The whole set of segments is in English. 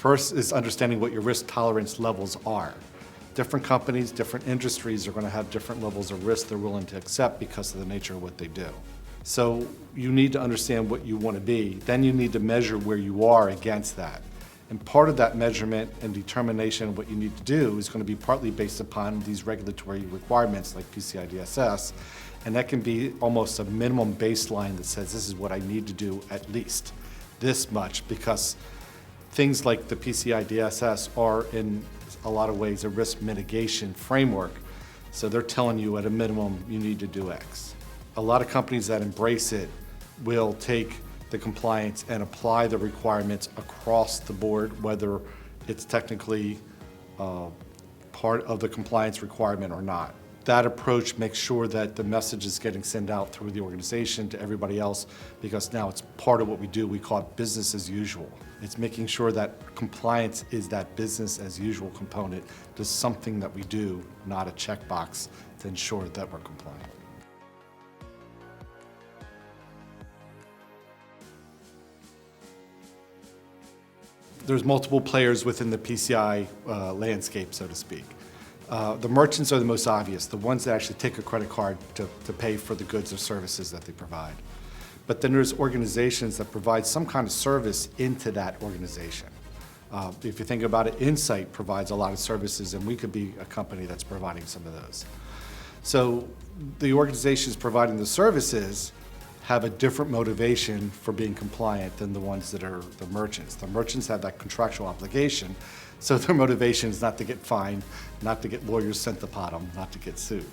First is understanding what your risk tolerance levels are. Different companies, different industries are going to have different levels of risk they're willing to accept because of the nature of what they do. So you need to understand what you want to be. Then you need to measure where you are against that. And part of that measurement and determination of what you need to do is going to be partly based upon these regulatory requirements like PCI DSS. And that can be almost a minimum baseline that says this is what I need to do at least this much, because things like the PCI DSS are in a lot of ways a risk mitigation framework. So they're telling you at a minimum you need to do X. A lot of companies that embrace it will take the compliance and apply the requirements across the board, whether it's technically part of the compliance requirement or not. That approach makes sure that the message is getting sent out through the organization to everybody else, because now it's part of what we do. We call it business as usual. It's making sure that compliance is that business as usual component to something that we do, not a checkbox to ensure that we're compliant. There's multiple players within the PCI landscape, so to speak. The merchants are the most obvious, the ones that actually take a credit card to pay for the goods or services that they provide. But then there's organizations that provide some kind of service into that organization. If you think about it, Insight provides a lot of services, and we could be a company that's providing some of those. So the organizations providing the services have a different motivation for being compliant than the ones that are the merchants. The merchants have that contractual obligation, so their motivation is not to get fined, not to get lawyers sent upon them, not to get sued.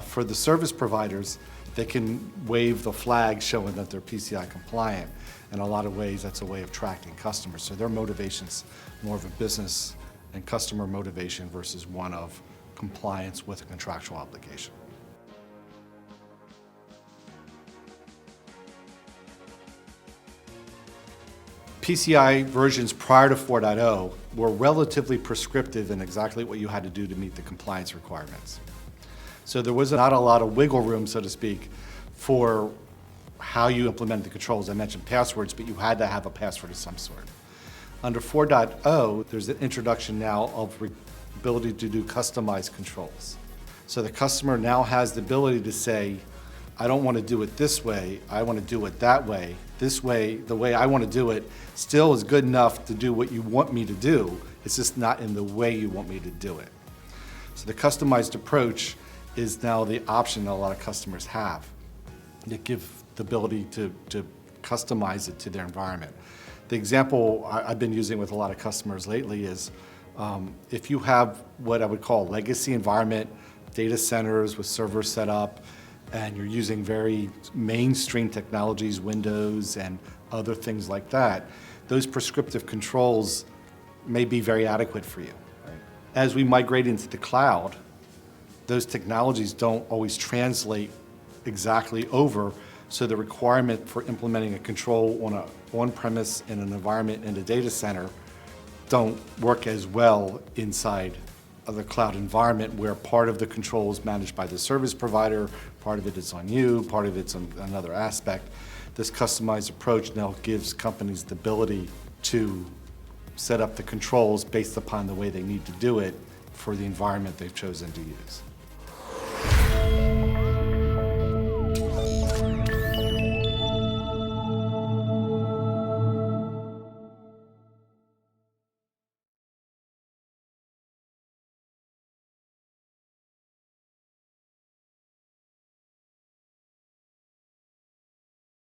For the service providers, they can wave the flag showing that they're PCI compliant. In a lot of ways, that's a way of attracting customers. So their motivation's more of a business and customer motivation versus one of compliance with a contractual obligation. PCI versions prior to 4.0 were relatively prescriptive in exactly what you had to do to meet the compliance requirements. So there was not a lot of wiggle room, so to speak, for how you implemented the controls. I mentioned passwords, but you had to have a password of some sort. Under 4.0, there's an introduction now of ability to do customized controls. So the customer now has the ability to say, I don't want to do it this way, I want to do it that way. This way, the way I want to do it, still is good enough to do what you want me to do. It's just not in the way you want me to do it. So the customized approach is now the option that a lot of customers have. They give the ability to customize it to their environment. The example I've been using with a lot of customers lately is if you have what I would call a legacy environment, data centers with servers set up, and you're using very mainstream technologies, Windows and other things like that, those prescriptive controls may be very adequate for you. Right? As we migrate into the cloud, those technologies don't always translate exactly over, so the requirement for implementing a control on an on-premise in an environment in a data center don't work as well inside of the cloud environment, where part of the control is managed by the service provider, part of it is on you, part of it's on another aspect. This customized approach now gives companies the ability to set up the controls based upon the way they need to do it for the environment they've chosen to use.